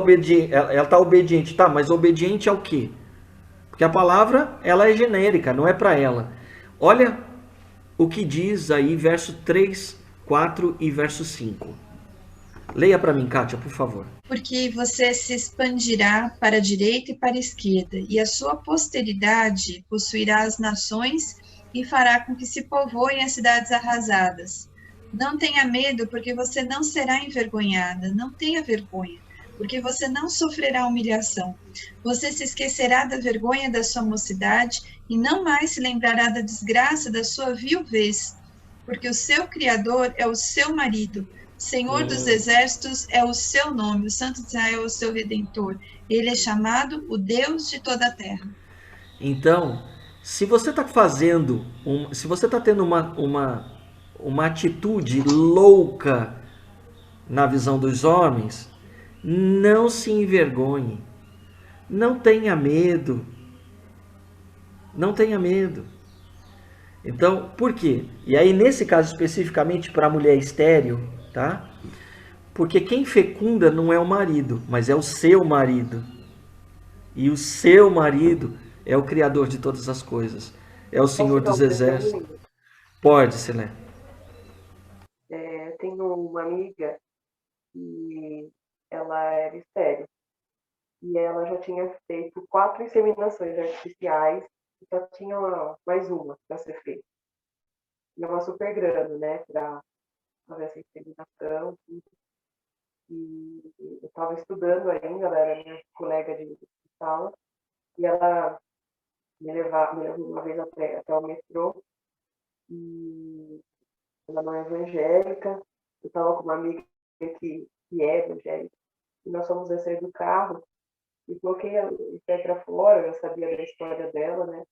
obediente. Tá, mas obediente ao quê? Porque a palavra, ela é genérica, não é para ela. Olha o que diz aí verso 3, 4 e verso 5. Leia para mim, Kátia, por favor. Porque você se expandirá para a direita e para a esquerda, e a sua posteridade possuirá as nações e fará com que se povoem as cidades arrasadas. Não tenha medo, porque você não será envergonhada. Não tenha vergonha, porque você não sofrerá humilhação. Você se esquecerá da vergonha da sua mocidade e não mais se lembrará da desgraça da sua viuvez, porque o seu Criador é o seu marido. Senhor dos exércitos é o seu nome, o Santo de Israel é o seu Redentor. Ele é chamado o Deus de toda a terra. Então, se você está fazendo, se você está tendo uma atitude louca na visão dos homens, não se envergonhe, não tenha medo, não tenha medo. Então, por quê? E aí, nesse caso especificamente para a mulher estéril, tá? Porque quem fecunda não é o marido, mas é o seu marido. E o seu marido é o Criador de todas as coisas. É o Senhor dos Exércitos. Pode, Silé. Tenho uma amiga e ela era estéril. E ela já tinha feito 4 inseminações artificiais e só tinha mais uma para ser feita. E é uma super grana, né, para fazer essa inseminação. E eu estava estudando ainda, ela era minha colega de sala, e ela me levou uma vez até o metrô, e ela não é evangélica, eu estava com uma amiga que é evangélica, e nós fomos descer do carro, e coloquei o pé para fora, eu sabia da história dela, né,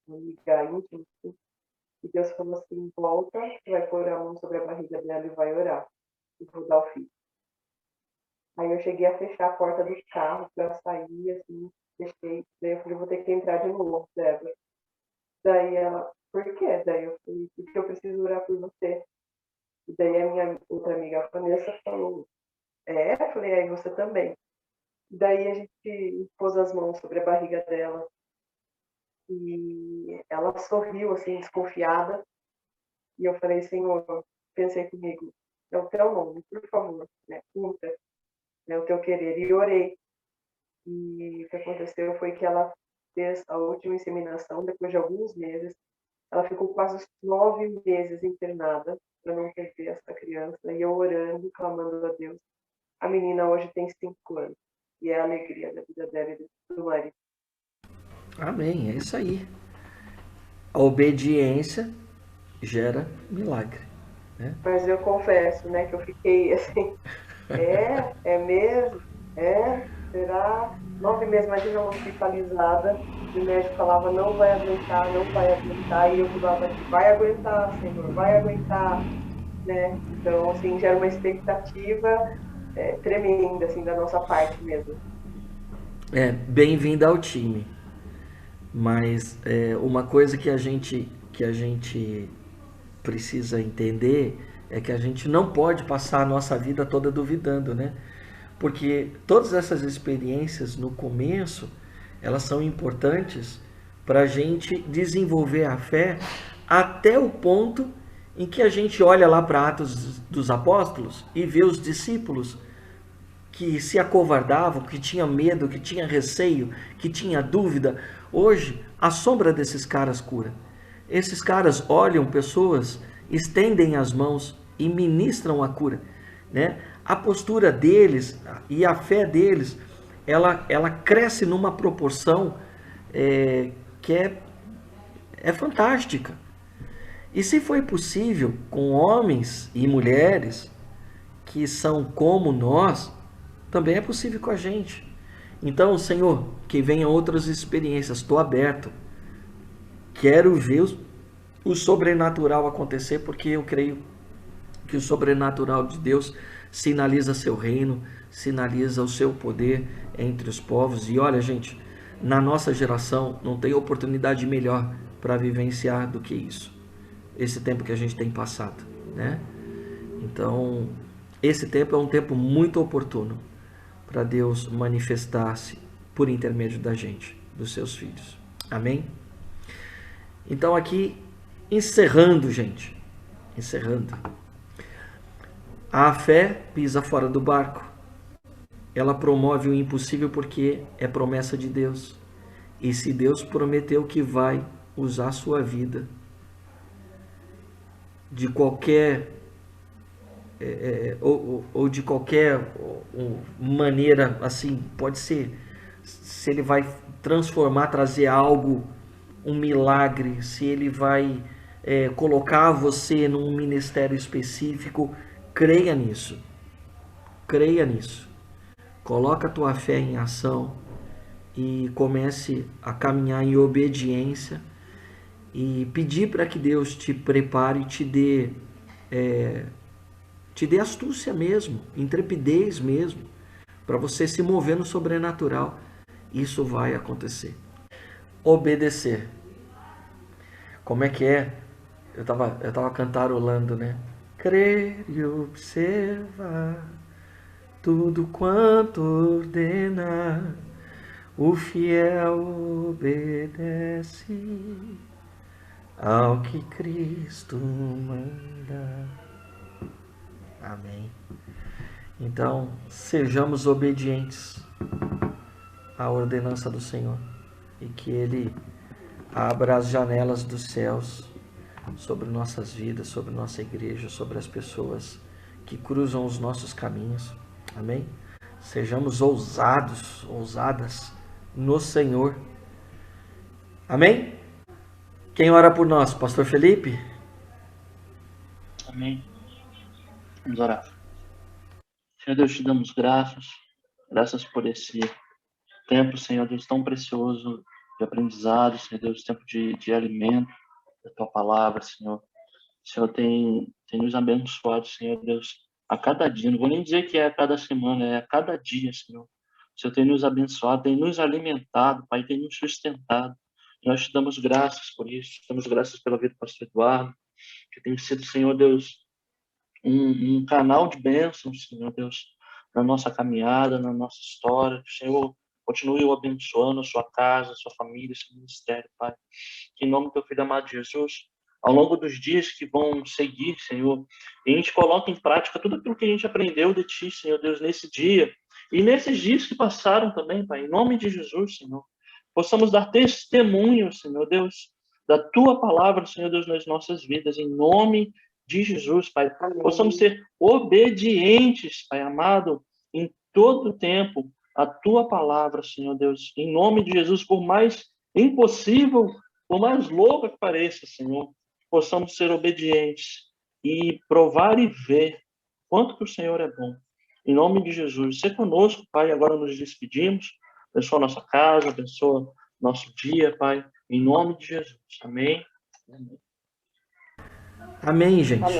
uma amiga íntima, assim, e Deus falou assim: volta, você vai pôr a mão sobre a barriga dela e vai orar, e vou dar o filho. Aí eu cheguei a fechar a porta do carro para sair, assim, deixei. Daí eu falei: vou ter que entrar de novo, Débora. Daí ela: por quê? Daí eu falei: porque eu preciso orar por você. E daí a minha outra amiga, a Vanessa, falou: eu falei: aí você também. Daí a gente pôs as mãos sobre a barriga dela e ela sorriu, assim, desconfiada. E eu falei, Senhor, pensei comigo, é o teu nome, por favor, né? Cumpra, né, o teu querer. E orei. E o que aconteceu foi que ela fez a última inseminação, depois de alguns meses. Ela ficou quase 9 meses internada para não perder essa criança. E eu orando, clamando a Deus. A menina hoje tem 5 anos. E é a alegria da vida dela e do marido. Amém, é isso aí. A obediência gera milagre, né? Mas eu confesso, né, que eu fiquei assim, é mesmo? Será? 9 meses, mas eu já hospitalizada. E o médico falava, não vai aguentar, não vai aguentar. E eu falava, vai aguentar, Senhor, vai aguentar, né? Então, assim, gera uma expectativa tremenda, assim, da nossa parte mesmo. Bem-vinda ao time. Mas uma coisa que a gente precisa entender é que a gente não pode passar a nossa vida toda duvidando, né? Porque todas essas experiências no começo, elas são importantes para a gente desenvolver a fé até o ponto em que a gente olha lá para Atos dos Apóstolos e vê os discípulos que se acovardavam, que tinham medo, que tinham receio, que tinham dúvida. Hoje, a sombra desses caras cura. Esses caras olham pessoas, estendem as mãos e ministram a cura, né? A postura deles e a fé deles, ela cresce numa proporção que é fantástica. E se foi possível com homens e mulheres que são como nós, também é possível com a gente. Então, Senhor, que venham outras experiências, estou aberto. Quero ver o sobrenatural acontecer, porque eu creio que o sobrenatural de Deus sinaliza seu reino, sinaliza o seu poder entre os povos. E olha, gente, na nossa geração não tem oportunidade melhor para vivenciar do que isso. Esse tempo que a gente tem passado, né? Então, esse tempo é um tempo muito oportuno para Deus manifestar-se por intermédio da gente, dos seus filhos. Amém? Então aqui, encerrando, gente. Encerrando. A fé pisa fora do barco. Ela promove o impossível porque é promessa de Deus. E se Deus prometeu que vai usar a sua vida de qualquer ou de qualquer maneira, assim, pode ser, se ele vai transformar, trazer algo, um milagre, se ele vai colocar você num ministério específico, creia nisso, coloca a tua fé em ação e comece a caminhar em obediência e pedir para que Deus te prepare e te dê astúcia mesmo, intrepidez mesmo, para você se mover no sobrenatural. Isso vai acontecer. Obedecer. Como é que é? Eu tava cantarolando, né? Crer e observar tudo quanto ordena, o fiel obedece ao que Cristo manda. Amém. Então, sejamos obedientes à ordenança do Senhor e que Ele abra as janelas dos céus sobre nossas vidas, sobre nossa igreja, sobre as pessoas que cruzam os nossos caminhos. Amém? Sejamos ousadas no Senhor. Amém? Quem ora por nós? Pastor Felipe? Amém. Vamos orar. Senhor Deus, te damos graças por esse tempo, Senhor Deus, tão precioso de aprendizado, Senhor Deus, tempo de alimento da tua palavra, Senhor. O Senhor tem nos abençoado, Senhor Deus, a cada dia. Não vou nem dizer que é a cada semana, é a cada dia, Senhor. O Senhor tem nos abençoado, tem nos alimentado, Pai, tem nos sustentado. Nós te damos graças por isso, te damos graças pela vida do pastor Eduardo, que tem sido, Senhor Deus, um canal de bênçãos, Senhor Deus, na nossa caminhada, na nossa história. Que o Senhor continue o abençoando a sua casa, a sua família, seu ministério, Pai. Que em nome do teu filho amado Jesus, ao longo dos dias que vão seguir, Senhor, e a gente coloca em prática tudo aquilo que a gente aprendeu de Ti, Senhor Deus, nesse dia e nesses dias que passaram também, Pai, em nome de Jesus, Senhor. Possamos dar testemunho, Senhor Deus, da Tua palavra, Senhor Deus, nas nossas vidas, em nome de Jesus, Pai. Possamos ser obedientes, Pai amado, em todo o tempo, a Tua palavra, Senhor Deus, em nome de Jesus, por mais impossível, por mais louca que pareça, Senhor, possamos ser obedientes e provar e ver quanto que o Senhor é bom. Em nome de Jesus, seja conosco, Pai, agora nos despedimos. Abençoa a nossa casa, abençoa nosso dia, Pai, em nome de Jesus. Amém. Amém, gente. Amém.